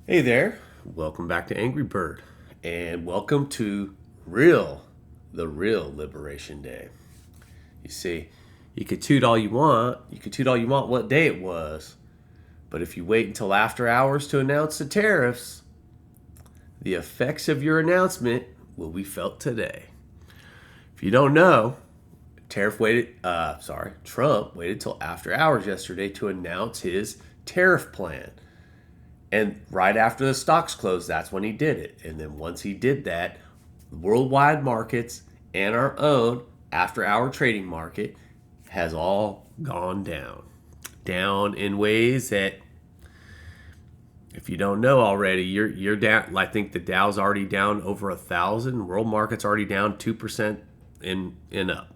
Hey there, welcome back to Angry Bird, and welcome to the real Liberation Day. You see, you could toot all you want, what day it was, but if you wait until after hours to announce the tariffs, the effects of your announcement will be felt today. If you don't know, Trump waited till after hours yesterday to announce his tariff plan. And right after the stocks closed, that's when he did it. And then once he did that, worldwide markets and our own after hour trading market has all gone down. Down in ways that, if you don't know already, you're down. I think the Dow's already down over 1,000. World market's already down 2% in up.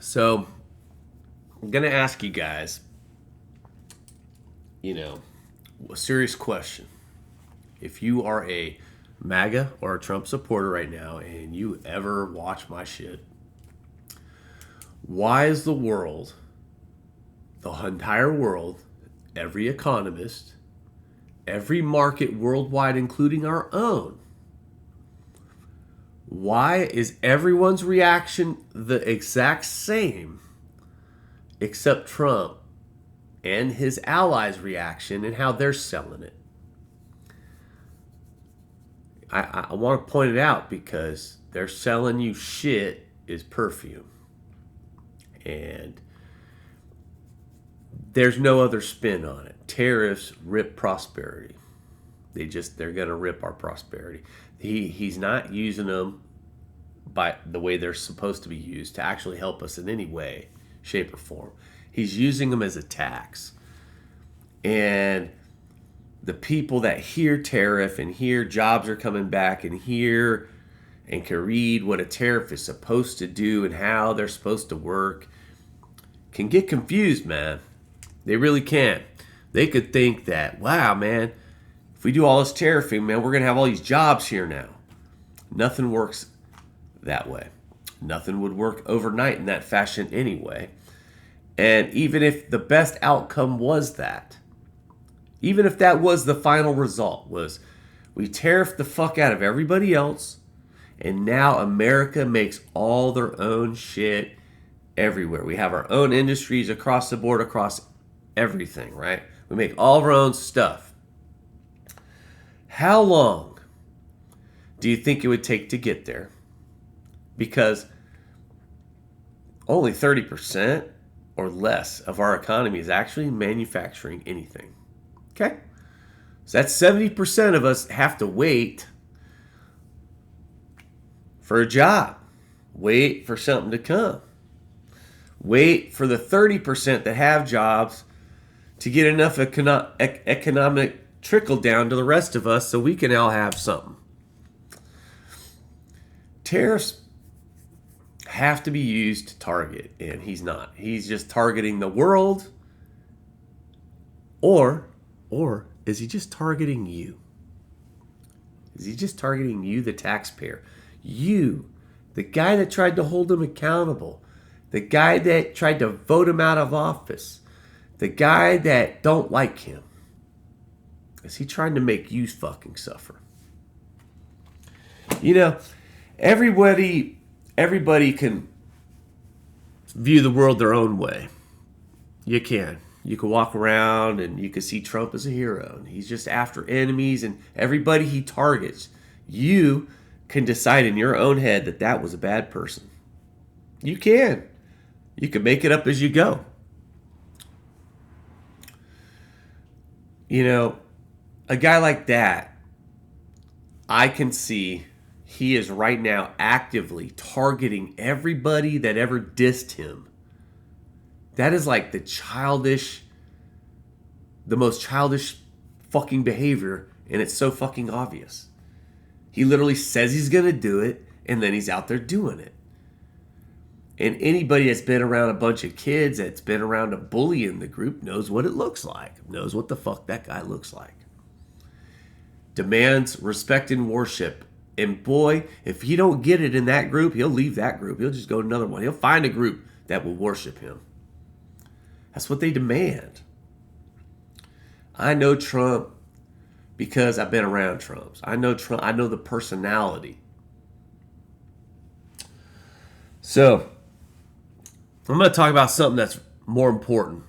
So I'm gonna ask you guys, a serious question. If you are a MAGA or a Trump supporter right now and you ever watch my shit, why is the entire world, every economist, every market worldwide, including our own, why is everyone's reaction the exact same except Trump and his allies' reaction and how they're selling it? I want to point it out because they're selling you shit is perfume. And there's no other spin on it. Tariffs rip prosperity. They're gonna rip our prosperity. He's not using them by the way they're supposed to be used to actually help us in any way, shape, or form. He's using them as a tax. And the people that hear tariff and hear jobs are coming back and hear and can read what a tariff is supposed to do and how they're supposed to work can get confused, man. They really can. They could think that, wow, man, if we do all this tariffing, man, we're going to have all these jobs here now. Nothing works that way. Nothing would work overnight in that fashion anyway. And even if the best outcome was that, even if that was the final result, was we tariff the fuck out of everybody else, and now America makes all their own shit everywhere. We have our own industries across the board, across everything, right? We make all of our own stuff. How long do you think it would take to get there? Because only 30% or less of our economy is actually manufacturing anything. Okay? So that's 70% of us have to wait for a job. Wait for something to come. Wait for the 30% that have jobs to get enough economic trickle down to the rest of us so we can all have something. Tariffs have to be used to target, and he's not. He's just targeting the world, or is he just targeting you? Is he just targeting you, the taxpayer? You, the guy that tried to hold him accountable, the guy that tried to vote him out of office, the guy that don't like him. Is he trying to make you fucking suffer? You know, everybody can view the world their own way. You can. You can walk around and you can see Trump as a hero. And he's just after enemies and everybody he targets. You can decide in your own head that that was a bad person. You can. You can make it up as you go. You know, a guy like that, I can see he is right now actively targeting everybody that ever dissed him. That is like the most childish fucking behavior, and it's so fucking obvious. He literally says he's going to do it, and then he's out there doing it. And anybody that's been around a bunch of kids, that's been around a bully in the group, knows what it looks like, knows what the fuck that guy looks like. Demands respect and worship. And boy, if he don't get it in that group, he'll leave that group. He'll just go to another one. He'll find a group that will worship him. That's what they demand. I know Trump because I've been around Trumps. I know Trump. I know the personality. So I'm going to talk about something that's more important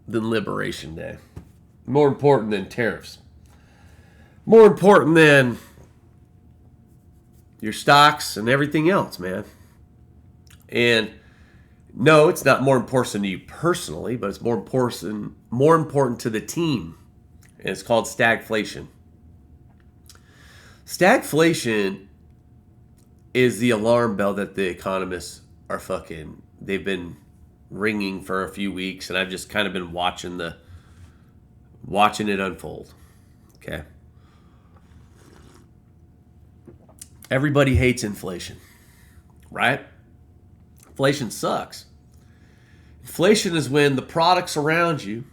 than Liberation Day, more important than tariffs, more important than your stocks and everything else, man. And no, it's not more important to you personally, but it's more important to the team. And it's called stagflation. Stagflation is the alarm bell that the economists are they've been ringing for a few weeks, and I've just kind of been watching it unfold. Okay. Everybody hates inflation, right? Inflation sucks. Inflation is when the products around you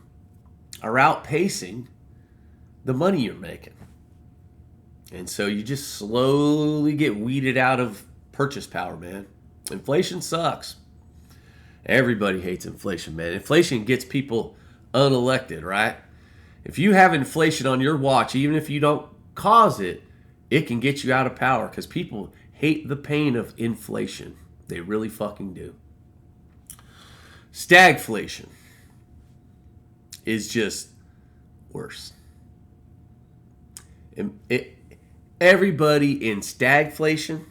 are outpacing the money you're making. And so you just slowly get weeded out of purchase power, man. Inflation sucks. Everybody hates inflation, man. Inflation gets people unelected, right? If you have inflation on your watch, even if you don't cause it, it can get you out of power because people hate the pain of inflation. They really fucking do. Stagflation is just worse. Everybody in stagflation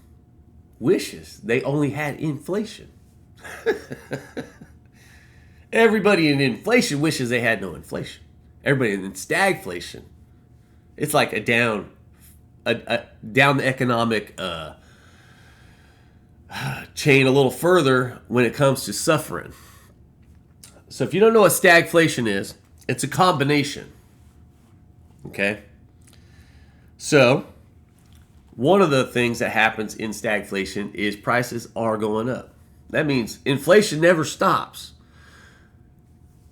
wishes they only had inflation. Everybody in inflation wishes they had no inflation. Everybody in stagflation, it's like a down the economic chain a little further when it comes to suffering. So if you don't know what stagflation is, it's a combination. Okay? So one of the things that happens in stagflation is prices are going up. That means inflation never stops.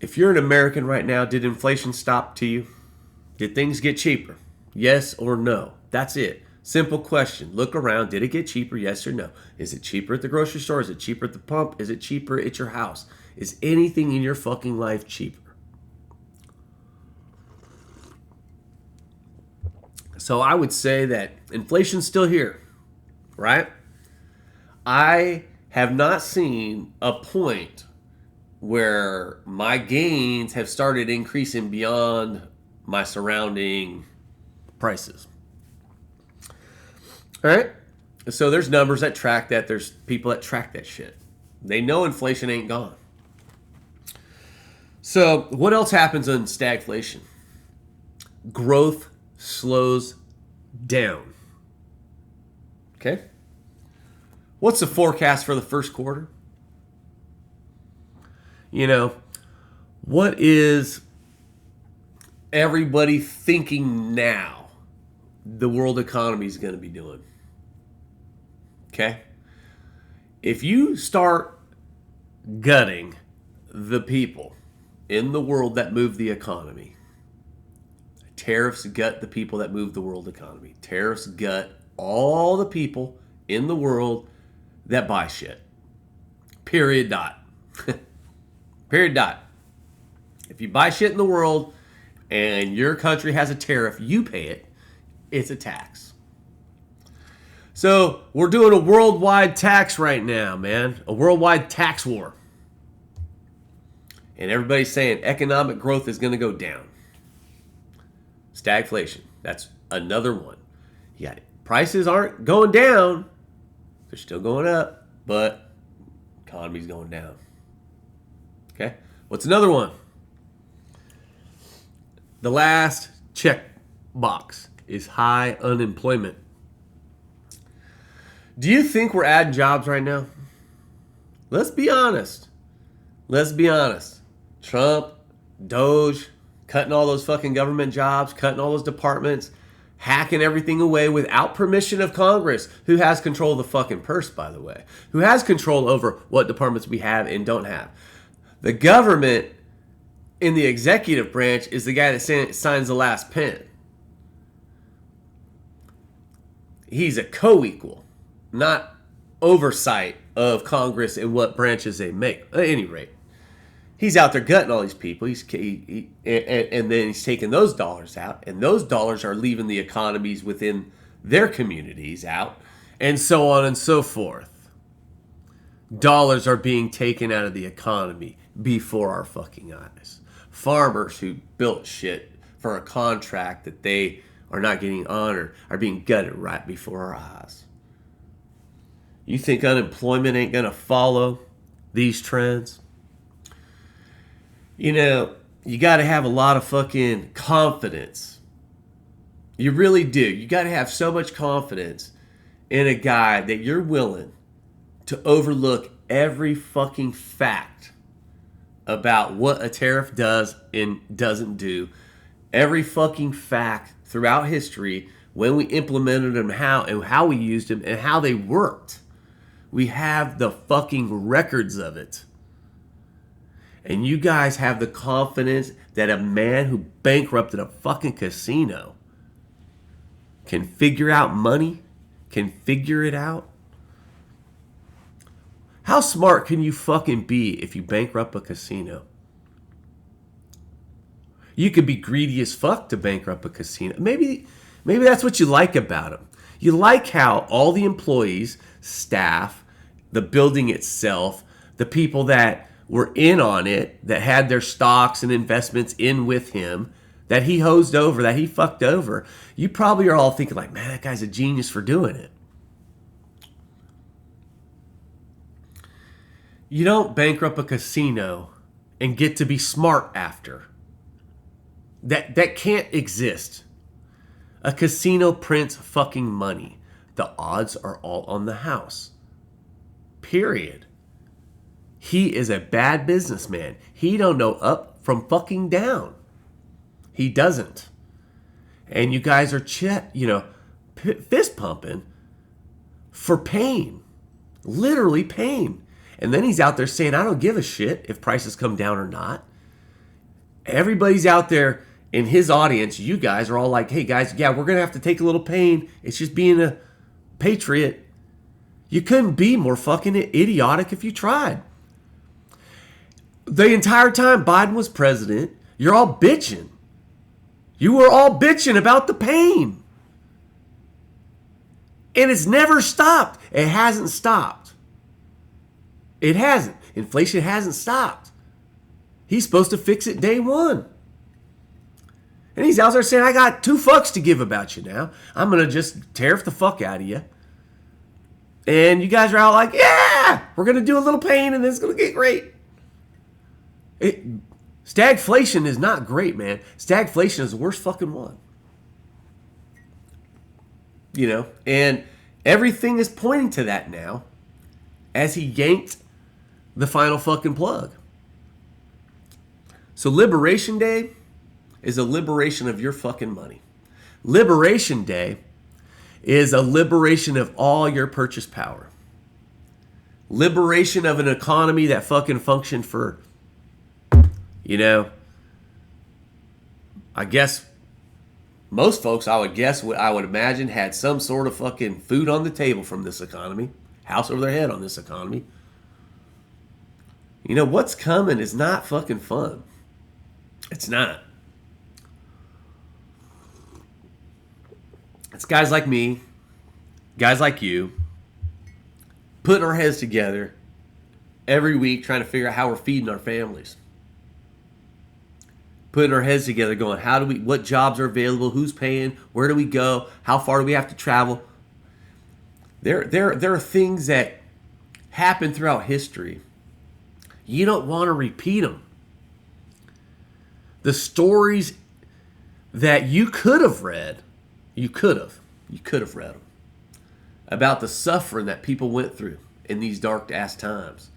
If you're an American right now, did inflation stop to you? Did things get cheaper? Yes or no? That's it. Simple question. Look around. Did it get cheaper? Yes or no? Is it cheaper at the grocery store? Is it cheaper at the pump? Is it cheaper at your house? Is anything in your fucking life cheaper? So I would say that inflation's still here, right? I have not seen a point where my gains have started increasing beyond my surrounding prices. All right? So there's numbers that track that. There's people that track that shit. They know inflation ain't gone. So what else happens in stagflation? Growth slows down. Okay? What's the forecast for the first quarter? You know, what is everybody thinking now the world economy is going to be doing? Okay? If you start gutting the people in the world that move the economy, tariffs gut the people that move the world economy. Tariffs gut all the people in the world that buy shit. Period. Dot. Period. Dot. If you buy shit in the world and your country has a tariff, you pay it. It's a tax. So we're doing a worldwide tax right now, man. A worldwide tax war. And everybody's saying economic growth is going to go down. Stagflation. That's another one. Yeah, prices aren't going down. They're still going up, but economy's going down. Okay? What's another one? The last check box is high unemployment. Do you think we're adding jobs right now? Let's be honest. Let's be honest. Trump, Doge, cutting all those fucking government jobs, cutting all those departments, hacking everything away without permission of Congress, who has control of the fucking purse, by the way, who has control over what departments we have and don't have. The government in the executive branch is the guy that signs the last pen. He's a co-equal, not oversight of Congress and what branches they make. At any rate, He's out there gutting all these people. And then he's taking those dollars out, and those dollars are leaving the economies within their communities out, and so on and so forth. Dollars are being taken out of the economy before our fucking eyes. Farmers who built shit for a contract that they are not getting honored are being gutted right before our eyes. You think unemployment ain't gonna follow these trends? You know, you got to have a lot of fucking confidence. You really do. You got to have so much confidence in a guy that you're willing to overlook every fucking fact about what a tariff does and doesn't do. Every fucking fact throughout history, when we implemented them, how we used them, and how they worked. We have the fucking records of it. And you guys have the confidence that a man who bankrupted a fucking casino can figure out money, can figure it out. How smart can you fucking be if you bankrupt a casino? You could be greedy as fuck to bankrupt a casino. Maybe that's what you like about them. You like how all the employees, staff, the building itself, the people that were in on it, that had their stocks and investments in with him, that he hosed over, that he fucked over. You probably are all thinking like, man, that guy's a genius for doing it. You don't bankrupt a casino and get to be smart after. That can't exist. A casino prints fucking money. The odds are all on the house. Period. He is a bad businessman. He don't know up from fucking down. He doesn't. And you guys are fist pumping for pain. Literally pain. And then he's out there saying, I don't give a shit if prices come down or not. Everybody's out there in his audience. You guys are all like, hey guys, yeah, we're going to have to take a little pain. It's just being a patriot. You couldn't be more fucking idiotic if you tried. The entire time Biden was president, you're all bitching. You were all bitching about the pain. And it's never stopped. It hasn't stopped. It hasn't. Inflation hasn't stopped. He's supposed to fix it day one. And he's out there saying, I got 2 fucks to give about you now. I'm going to just tariff the fuck out of you. And you guys are all like, yeah, we're going to do a little pain and it's going to get great. Stagflation is not great, man. Stagflation is the worst fucking one. You know, and everything is pointing to that now as he yanked the final fucking plug. So Liberation Day is a liberation of your fucking money. Liberation Day is a liberation of all your purchase power. Liberation of an economy that fucking functioned for, I guess most folks, I would imagine, had some sort of fucking food on the table from this economy, house over their head on this economy. You know, what's coming is not fucking fun. It's not. It's guys like me, guys like you, putting our heads together every week trying to figure out how we're feeding our families. Putting our heads together going, what jobs are available, who's paying, where do we go, how far do we have to travel? There are things that happen throughout history. You don't want to repeat them. The stories that you could have read, you could have read them about the suffering that people went through in these dark ass times.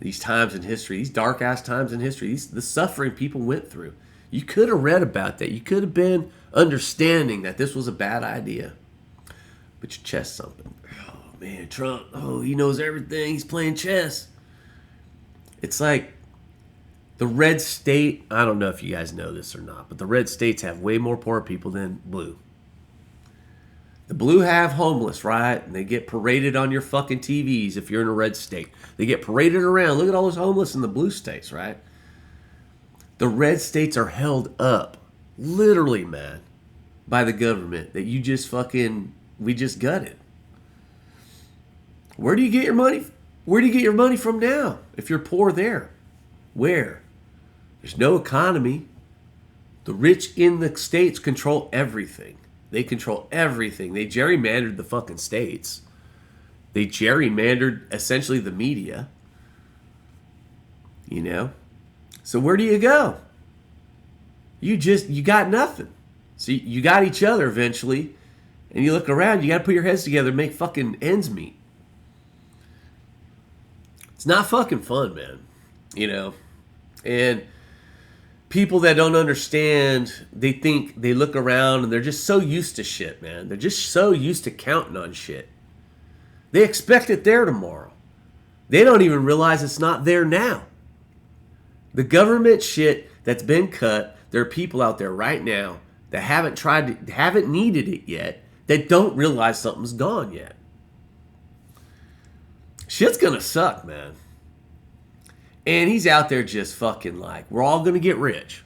These times in history, these dark ass times in history, the suffering people went through. You could have read about that. You could have been understanding that this was a bad idea. But your chest thumping. Oh man, Trump, he knows everything. He's playing chess. It's like the red state, I don't know if you guys know this or not, but the red states have way more poor people than blue. The blue have homeless, right? And they get paraded on your fucking TVs if you're in a red state. They get paraded around. Look at all those homeless in the blue states, right? The red states are held up, literally, man, by the government that we just gutted. Where do you get your money? Where do you get your money from now if you're poor there? Where? There's no economy. The rich in the states control everything. They control everything. They gerrymandered the fucking states. They gerrymandered essentially the media. You know? So where do you go? You got nothing. So you got each other eventually. And you look around, you got to put your heads together and make fucking ends meet. It's not fucking fun, man. You know? And people that don't understand, they look around and they're just so used to shit, man. They're just so used to counting on shit. They expect it there tomorrow. They don't even realize it's not there now. The government shit that's been cut, there are people out there right now that haven't needed it yet, that don't realize something's gone yet. Shit's gonna suck, man. And he's out there just fucking like, we're all going to get rich.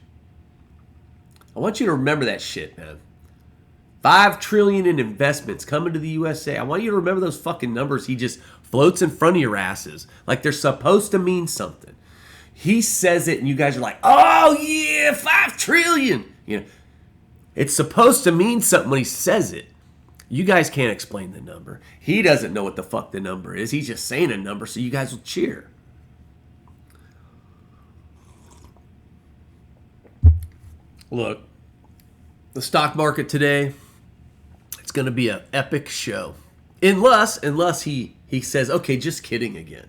I want you to remember that shit, man. $5 trillion in investments coming to the USA. I want you to remember those fucking numbers he just floats in front of your asses. Like they're supposed to mean something. He says it and you guys are like, oh yeah, 5 trillion. You know, it's supposed to mean something when he says it. You guys can't explain the number. He doesn't know what the fuck the number is. He's just saying a number so you guys will cheer. Look, the stock market today, it's going to be an epic show. Unless he says, okay, just kidding again.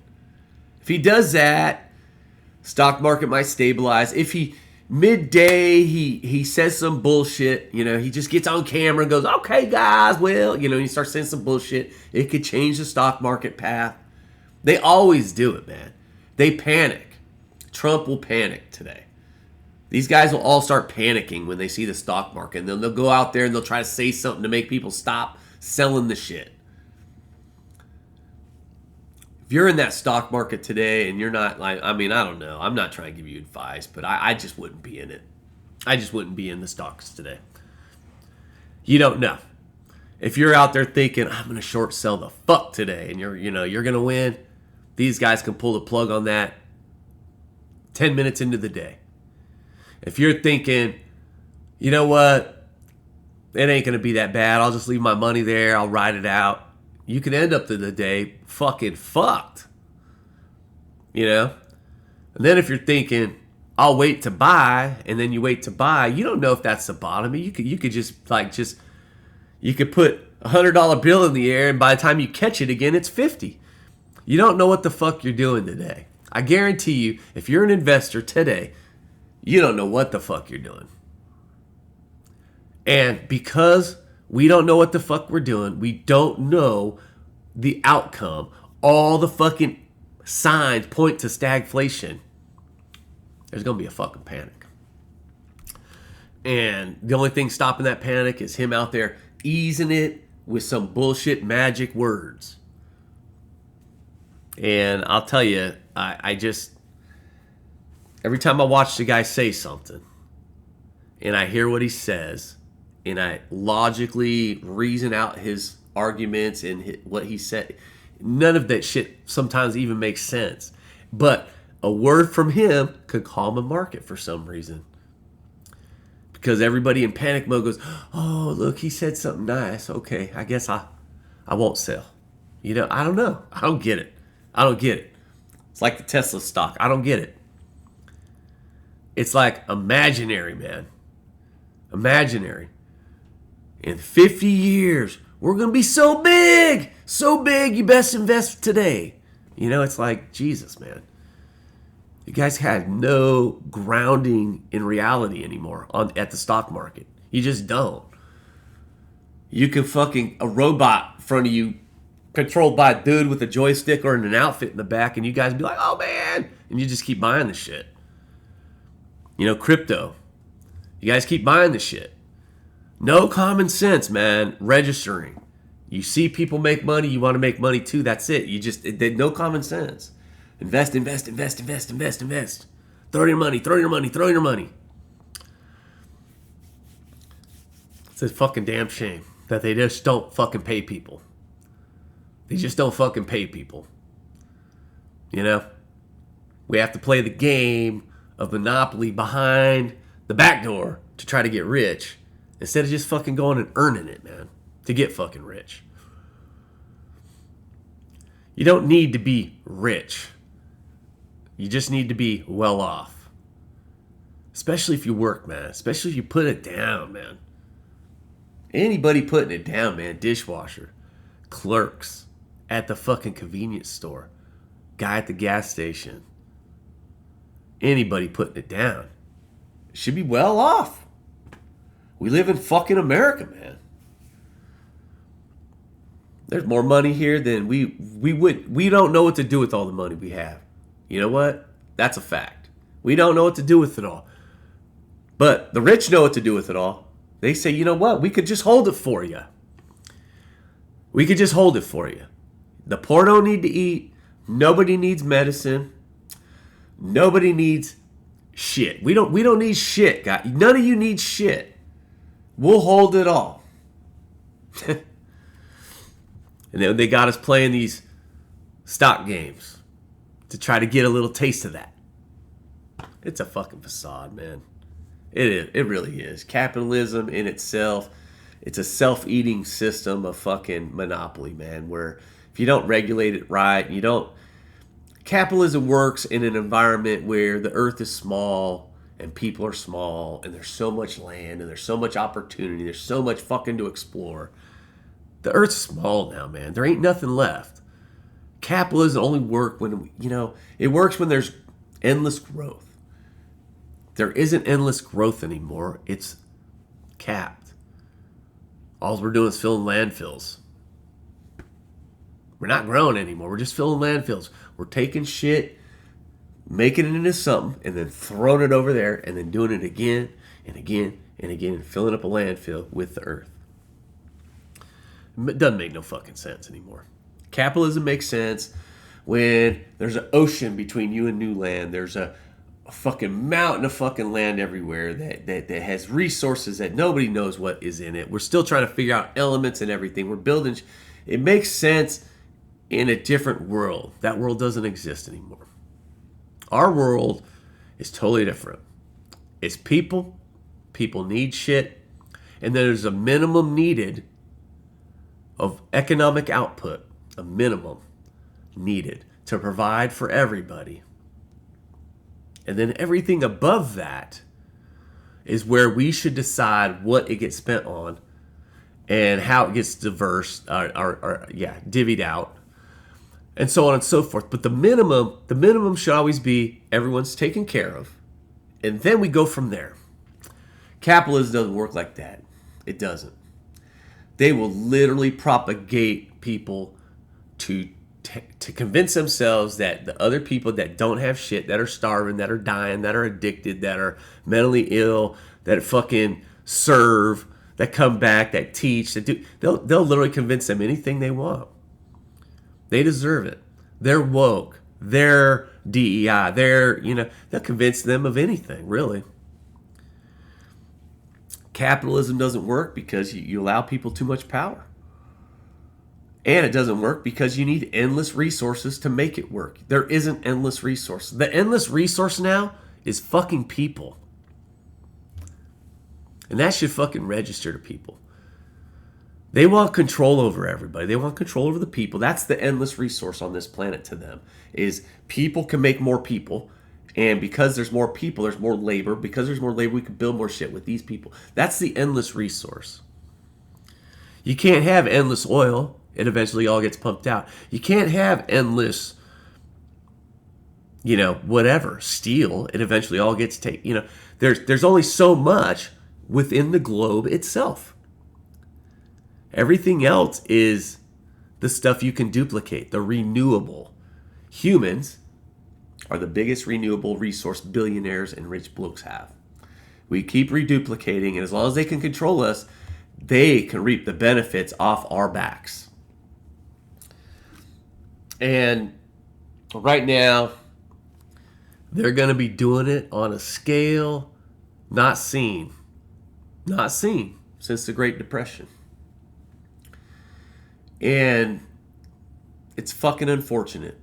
If he does that, stock market might stabilize. If he, midday, he says some bullshit, you know, he just gets on camera and goes, okay, guys, well, you know, he starts saying some bullshit. It could change the stock market path. They always do it, man. They panic. Trump will panic today. These guys will all start panicking when they see the stock market. And then they'll go out there and they'll try to say something to make people stop selling the shit. If you're in that stock market today and you're not like, I mean, I don't know. I'm not trying to give you advice, but I just wouldn't be in it. I just wouldn't be in the stocks today. You don't know. If you're out there thinking, I'm going to short sell the fuck today and you're going to win, these guys can pull the plug on that 10 minutes into the day. If you're thinking, you know what, it ain't going to be that bad. I'll just leave my money there. I'll ride it out. You can end up to the day fucking fucked. You know? And then if you're thinking, I'll wait to buy, and then you wait to buy, you don't know if that's the bottom. You could you could put $100 bill in the air, and by the time you catch it again, it's 50. You don't know what the fuck you're doing today. I guarantee you, if you're an investor today, you don't know what the fuck you're doing. And because we don't know what the fuck we're doing, we don't know the outcome. All the fucking signs point to stagflation. There's going to be a fucking panic. And the only thing stopping that panic is him out there easing it with some bullshit magic words. And I'll tell you, I just... Every time I watch the guy say something and I hear what he says and I logically reason out his arguments and what he said, none of that shit sometimes even makes sense. But a word from him could calm a market for some reason. Because everybody in panic mode goes, oh, look, he said something nice. Okay, I guess I won't sell. You know, I don't know. I don't get it. It's like the Tesla stock. I don't get it. It's like imaginary, man. Imaginary. In 50 years, we're going to be so big, you best invest today. You know, it's like, Jesus, man. You guys had no grounding in reality anymore at the stock market. You just don't. You can fucking, a robot in front of you, controlled by a dude with a joystick or in an outfit in the back, and you guys be like, oh, man. And you just keep buying the shit. You know, crypto. You guys keep buying the shit. No common sense, man. Registering. You see people make money, you want to make money too. That's it. No common sense. Invest, invest, invest, invest, invest, invest. Throw your money, throw your money, throw your money. It's a fucking damn shame that they just don't fucking pay people. They just don't fucking pay people. You know? We have to play the game of Monopoly behind the back door to try to get rich instead of just fucking going and earning it, man, to get fucking rich. You don't need to be rich. You just need to be well off. Especially if you work, man. Especially if you put it down, man. Anybody putting it down, man. Dishwasher, clerks at the fucking convenience store, guy at the gas station. Anybody putting it down should be well off. We live in fucking America, man. There's more money here than we don't know what to do with all the money we have. You know what? That's a fact. We don't know what to do with it all. But the rich know what to do with it all. They say, you know what? We could just hold it for you. We could just hold it for you. The poor don't need to eat. Nobody needs medicine. Nobody needs shit. We don't need shit, guys. None of you need shit. We'll hold it all. And then they got us playing these stock games to try to get a little taste of that. It's a fucking facade, man. It is. It really is. Capitalism in itself, it's a self-eating system of fucking monopoly, man, where if you don't regulate it right, you don't... Capitalism works in an environment where the earth is small and people are small and there's so much land and there's so much opportunity. There's so much fucking to explore. The earth's small now, man. There ain't nothing left. Capitalism only works when, it works when there's endless growth. There isn't endless growth anymore. It's capped. All we're doing is filling landfills. We're not growing anymore. We're just filling landfills. We're taking shit, making it into something, and then throwing it over there, and then doing it again and again and again, and filling up a landfill with the earth. It doesn't make no fucking sense anymore. Capitalism makes sense when there's an ocean between you and new land. There's a fucking mountain of fucking land everywhere that has resources that nobody knows what is in it. We're still trying to figure out elements and everything. We're building. It makes sense in a different world. That world doesn't exist anymore. Our world is totally different. It's people. People need shit. And there's a minimum needed of economic output, a minimum needed to provide for everybody. And then everything above that is where we should decide what it gets spent on and how it gets divvied out, and so on and so forth. But the minimum should always be everyone's taken care of, and then we go from there. Capitalism doesn't work like that. It doesn't. They will literally propagate people to convince themselves that the other people that don't have shit, that are starving, that are dying, that are addicted, that are mentally ill, that fucking serve, that come back, that teach, that do, they'll literally convince them anything they want. They deserve it. They're woke. They're DEI. They'll convince them of anything, really. Capitalism doesn't work because you allow people too much power. And it doesn't work because you need endless resources to make it work. There isn't endless resource. The endless resource now is fucking people. And that should fucking register to people. They want control over everybody. They want control over the people. That's the endless resource on this planet to them, is people can make more people. And because there's more people, there's more labor. Because there's more labor, we can build more shit with these people. That's the endless resource. You can't have endless oil. It eventually all gets pumped out. You can't have endless, whatever, steel. It eventually all gets taken. There's only so much within the globe itself. Everything else is the stuff you can duplicate, the renewable. Humans are the biggest renewable resource billionaires and rich blokes have. We keep reduplicating, and as long as they can control us, they can reap the benefits off our backs. And right now, they're going to be doing it on a scale not seen since the Great Depression. And it's fucking unfortunate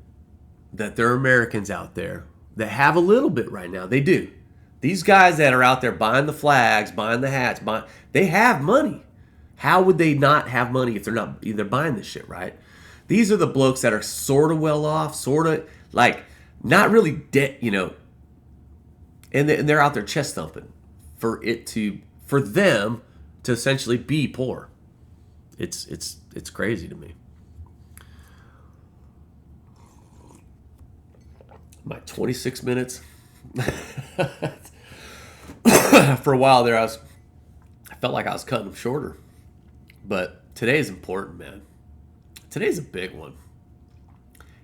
that there are Americans out there that have a little bit right now. They do. These guys that are out there buying the flags, buying the hats, they have money. How would they not have money if they're buying this shit, right? These are the blokes that are sort of well off, sort of like not really dead, and they're out there chest thumping for them to essentially be poor. It's crazy to me. My 26 minutes. For a while there, I felt like I was cutting them shorter. But today is important, man. Today's a big one.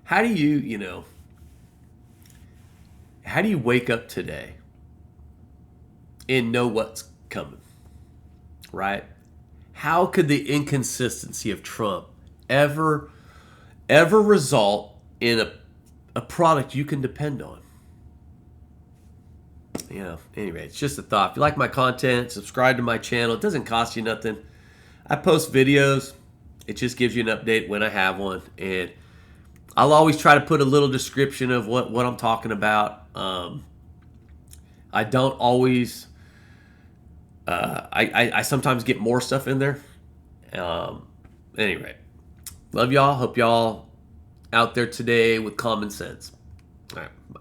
How do you wake up today and know what's coming, right? How could the inconsistency of Trump ever result in a product you can depend on? Anyway, it's just a thought. If you like my content, subscribe to my channel. It doesn't cost you nothing. I post videos. It just gives you an update when I have one. And I'll always try to put a little description of what I'm talking about. I don't always... I sometimes get more stuff in there. Anyway, love y'all. Hope y'all out there today with common sense. All right, bye.